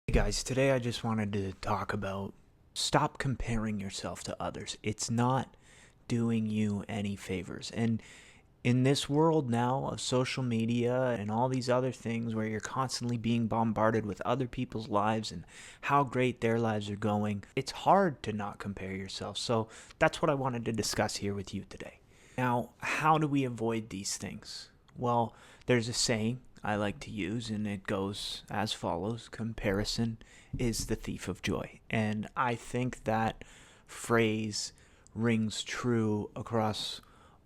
Hey guys, today I just wanted to talk about stop comparing yourself to others. It's not doing you any favors. And in this world now of social media and all these other things where you're constantly being bombarded with other people's lives and how great their lives are going, it's hard to not compare yourself. So that's what I wanted to discuss here with you today. Now, how do we avoid these things? Well, there's a saying I like to use, and it goes as follows: comparison is the thief of joy. And I think that phrase rings true across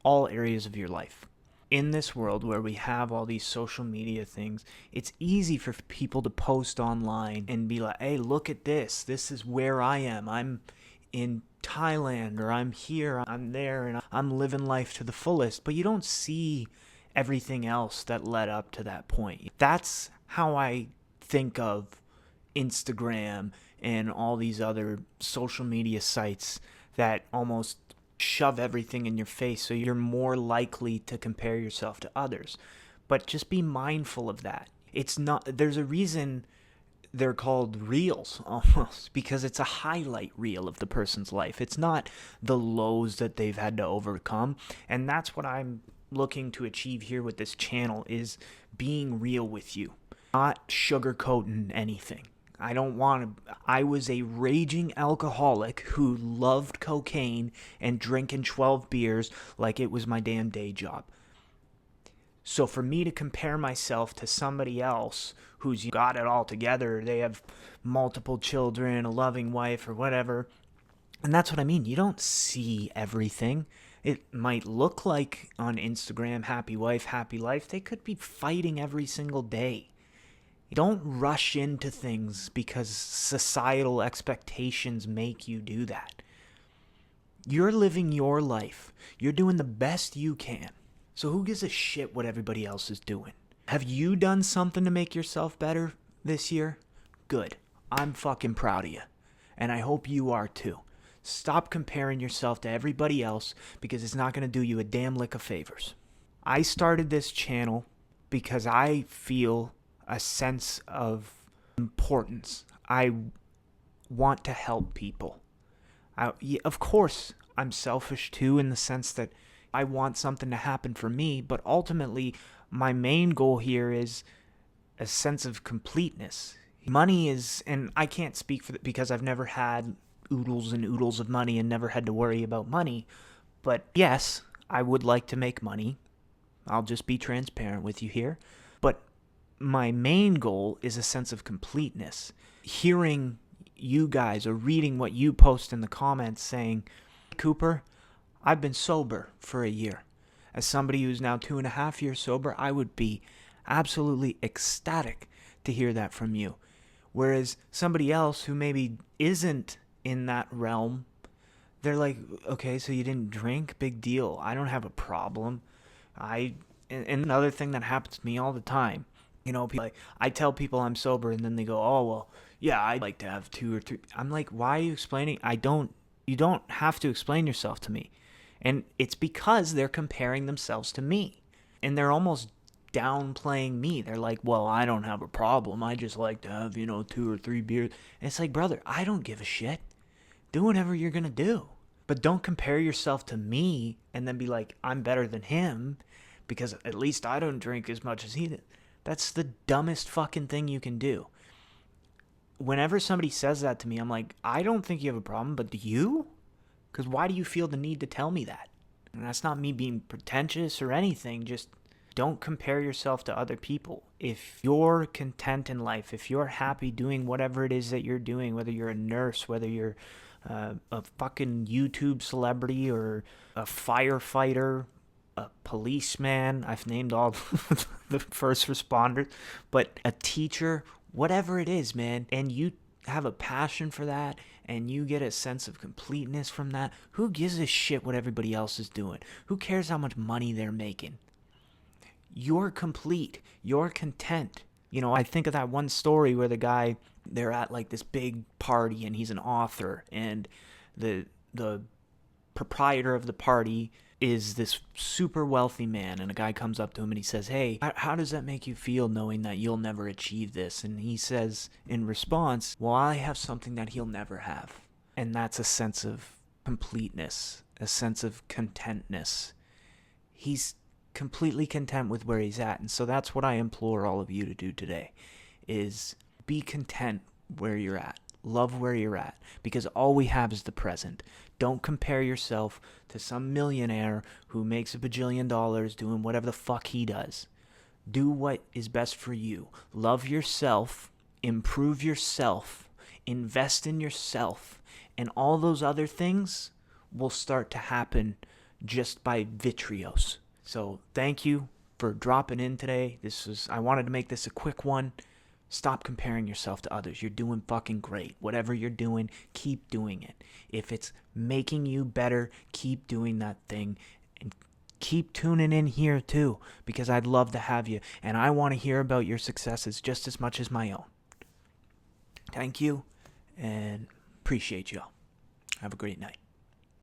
all areas of your life. In this world where we have all these social media things, it's easy for people to post online and be like, hey, look at this. This is where I am. I'm in Thailand, or I'm here, I'm there, and I'm living life to the fullest. But you don't see everything else that led up to that point. That's how I think of Instagram and all these other social media sites that almost shove everything in your face so you're more likely to compare yourself to others. But just be mindful of that. It's not, there's a reason they're called reels almost, because it's a highlight reel of the person's life. It's not the lows that they've had to overcome. And that's what I'm looking to achieve here with this channel, is being real with you, not sugarcoating anything. I don't want to. I was a raging alcoholic who loved cocaine and drinking 12 beers like it was my damn day job. So for me to compare myself to somebody else who's got it all together, they have multiple children, a loving wife, or whatever, and that's what I mean. You don't see everything. It might look like on Instagram, happy wife, happy life. They could be fighting every single day. Don't rush into things because societal expectations make you do that. You're living your life. You're doing the best you can. So who gives a shit what everybody else is doing? Have you done something to make yourself better this year? Good. I'm fucking proud of you. And I hope you are too. Stop comparing yourself to everybody else, because it's not going to do you a damn lick of favors. I started this channel because I feel a sense of importance. I want to help people. Of course, I'm selfish too, in the sense that I want something to happen for me, but ultimately, my main goal here is a sense of completeness. Money is, and I can't speak for because I've never had oodles and oodles of money and never had to worry about money, but yes, I would like to make money. I'll just be transparent with you here. But my main goal is a sense of completeness. Hearing you guys or reading what you post in the comments saying, Cooper, I've been sober for a year. As somebody who's now 2.5 years sober, I would be absolutely ecstatic to hear that from you. Whereas somebody else who maybe isn't in that realm, they're like, okay, so you didn't drink? Big deal. I don't have a problem. And another thing that happens to me all the time, like, I tell people I'm sober, and then they go, oh, well, yeah, I'd like to have 2 or 3. I'm like, why are you explaining? You don't have to explain yourself to me. And it's because they're comparing themselves to me. And they're almost downplaying me. They're like, well, I don't have a problem. I just like to have, 2 or 3 beers. And it's like, brother, I don't give a shit. Do whatever you're going to do. But don't compare yourself to me and then be like, I'm better than him because at least I don't drink as much as he did. That's the dumbest fucking thing you can do. Whenever somebody says that to me, I'm like, I don't think you have a problem, but do you? Because why do you feel the need to tell me that? And that's not me being pretentious or anything. Just don't compare yourself to other people. If you're content in life, if you're happy doing whatever it is that you're doing, whether you're a nurse, whether you're a fucking YouTube celebrity or a firefighter, a policeman, I've named all the first responders, but a teacher, whatever it is, man, and you have a passion for that and you get a sense of completeness from that, who gives a shit what everybody else is doing? Who cares how much money they're making? You're complete. You're content. I think of that one story where the guy, they're at like this big party and he's an author, and the proprietor of the party is this super wealthy man, and a guy comes up to him and he says, hey, how does that make you feel knowing that you'll never achieve this? And he says in response, well, I have something that he'll never have. And that's a sense of completeness, a sense of contentness. He's completely content with where he's at. And so that's what I implore all of you to do today, is be content where you're at. Love where you're at, because all we have is the present. Don't compare yourself to some millionaire who makes $1 bajillion doing whatever the fuck he does. Do what is best for you. Love yourself, improve yourself, invest in yourself, and all those other things will start to happen just by vitrios. So thank you for dropping in today. I wanted to make this a quick one. Stop comparing yourself to others. You're doing fucking great. Whatever you're doing, keep doing it. If it's making you better, keep doing that thing. And keep tuning in here too, because I'd love to have you. And I want to hear about your successes just as much as my own. Thank you, and appreciate y'all. Have a great night.